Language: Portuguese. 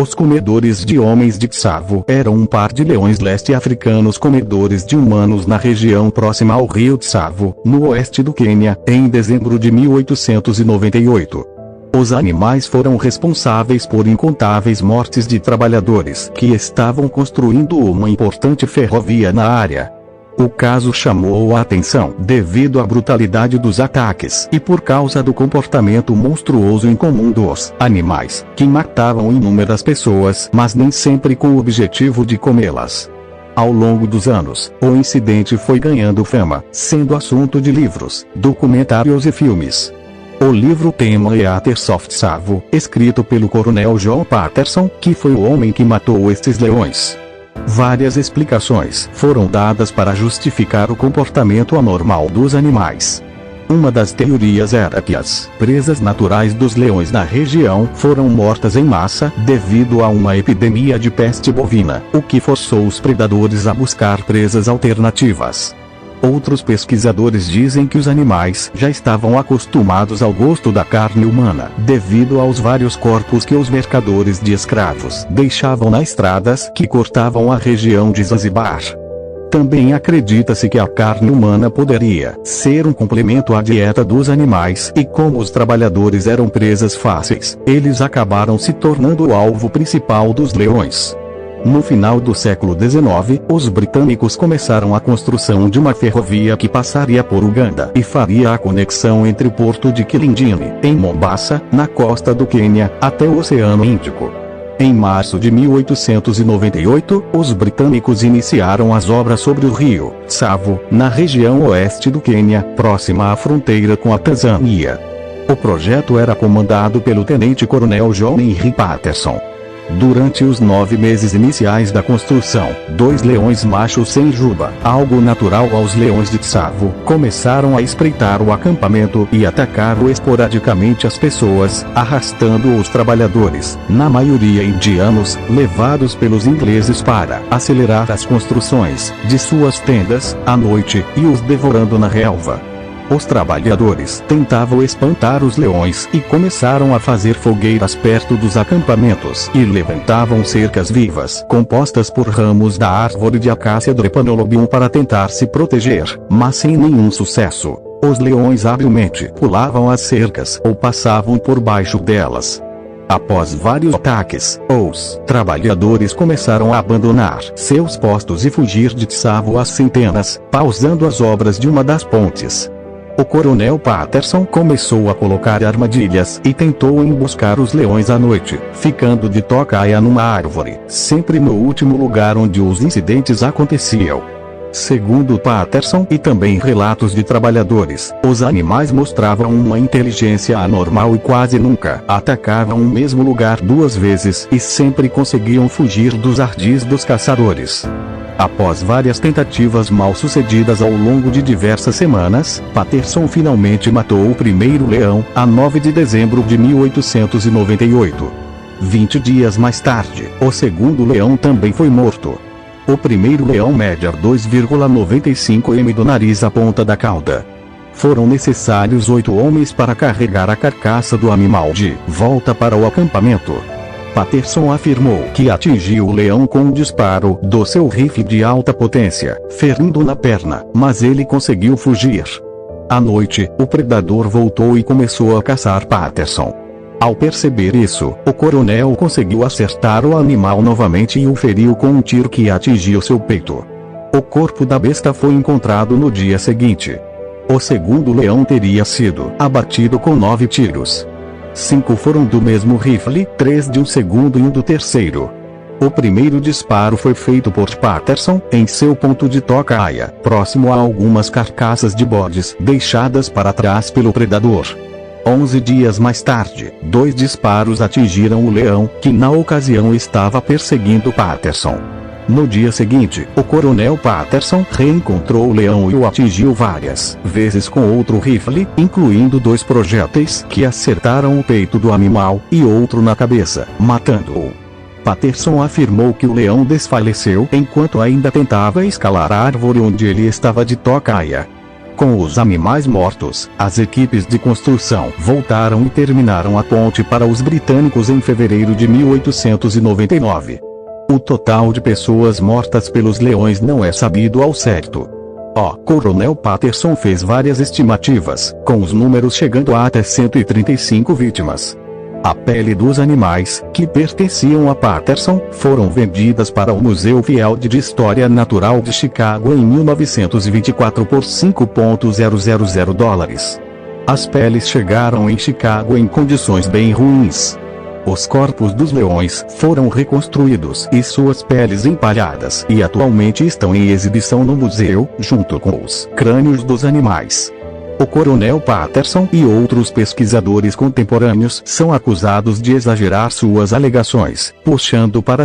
Os comedores de homens de Tsavo eram um par de leões leste-africanos comedores de humanos na região próxima ao rio Tsavo, no oeste do Quênia, em dezembro de 1898. Os animais foram responsáveis por incontáveis mortes de trabalhadores que estavam construindo uma importante ferrovia na área. O caso chamou a atenção devido à brutalidade dos ataques e por causa do comportamento monstruoso e incomum dos animais, que matavam inúmeras pessoas, mas nem sempre com o objetivo de comê-las. Ao longo dos anos, o incidente foi ganhando fama, sendo assunto de livros, documentários e filmes. O livro-tema é Hunters of Tsavo, escrito pelo coronel John Patterson, que foi o homem que matou estes leões. Várias explicações foram dadas para justificar o comportamento anormal dos animais. Uma das teorias era que as presas naturais dos leões na região foram mortas em massa devido a uma epidemia de peste bovina, o que forçou os predadores a buscar presas alternativas. Outros pesquisadores dizem que os animais já estavam acostumados ao gosto da carne humana, devido aos vários corpos que os mercadores de escravos deixavam nas estradas que cortavam a região de Zanzibar. Também acredita-se que a carne humana poderia ser um complemento à dieta dos animais, e como os trabalhadores eram presas fáceis, eles acabaram se tornando o alvo principal dos leões. No final do século XIX, os britânicos começaram a construção de uma ferrovia que passaria por Uganda e faria a conexão entre o porto de Kilindini, em Mombasa, na costa do Quênia, até o Oceano Índico. Em março de 1898, os britânicos iniciaram as obras sobre o rio Tsavo, na região oeste do Quênia, próxima à fronteira com a Tanzânia. O projeto era comandado pelo tenente-coronel John Henry Patterson. Durante os 9 meses iniciais da construção, 2 leões machos sem juba, algo natural aos leões de Tsavo, começaram a espreitar o acampamento e atacaram esporadicamente as pessoas, arrastando os trabalhadores, na maioria indianos, levados pelos ingleses para acelerar as construções de suas tendas, à noite, e os devorando na relva. Os trabalhadores tentavam espantar os leões e começaram a fazer fogueiras perto dos acampamentos e levantavam cercas vivas compostas por ramos da árvore de acácia Drepanolobium para tentar se proteger, mas sem nenhum sucesso. Os leões habilmente pulavam as cercas ou passavam por baixo delas. Após vários ataques, os trabalhadores começaram a abandonar seus postos e fugir de Tsavo às centenas, pausando as obras de uma das pontes. O coronel Patterson começou a colocar armadilhas e tentou emboscar os leões à noite, ficando de tocaia numa árvore, sempre no último lugar onde os incidentes aconteciam. Segundo Patterson e também relatos de trabalhadores, os animais mostravam uma inteligência anormal e quase nunca atacavam o mesmo lugar 2 vezes e sempre conseguiam fugir dos ardis dos caçadores. Após várias tentativas mal sucedidas ao longo de diversas semanas, Patterson finalmente matou o primeiro leão, a 9 de dezembro de 1898. 20 dias mais tarde, o segundo leão também foi morto. O primeiro leão media 2,95 m do nariz à ponta da cauda. Foram necessários 8 homens para carregar a carcaça do animal de volta para o acampamento. Patterson afirmou que atingiu o leão com um disparo do seu rifle de alta potência, ferindo na perna, mas ele conseguiu fugir. À noite, o predador voltou e começou a caçar Patterson. Ao perceber isso, o coronel conseguiu acertar o animal novamente e o feriu com um tiro que atingiu seu peito. O corpo da besta foi encontrado no dia seguinte. O segundo leão teria sido abatido com 9 tiros. 5 foram do mesmo rifle, 3 de um segundo e um do terceiro. O primeiro disparo foi feito por Patterson, em seu ponto de tocaia, próximo a algumas carcaças de bodes deixadas para trás pelo predador. 11 dias mais tarde, 2 disparos atingiram o leão, que na ocasião estava perseguindo Patterson. No dia seguinte, o coronel Patterson reencontrou o leão e o atingiu várias vezes com outro rifle, incluindo 2 projéteis que acertaram o peito do animal e outro na cabeça, matando-o. Patterson afirmou que o leão desfaleceu enquanto ainda tentava escalar a árvore onde ele estava de tocaia. Com os animais mortos, as equipes de construção voltaram e terminaram a ponte para os britânicos em fevereiro de 1899. O total de pessoas mortas pelos leões não é sabido ao certo. O Coronel Patterson fez várias estimativas, com os números chegando a até 135 vítimas. A pele dos animais, que pertenciam a Patterson, foram vendidas para o Museu Field de História Natural de Chicago em 1924 por $5.000. As peles chegaram em Chicago em condições bem ruins. Os corpos dos leões foram reconstruídos e suas peles empalhadas e atualmente estão em exibição no museu, junto com os crânios dos animais. O Coronel Patterson e outros pesquisadores contemporâneos são acusados de exagerar suas alegações, puxando para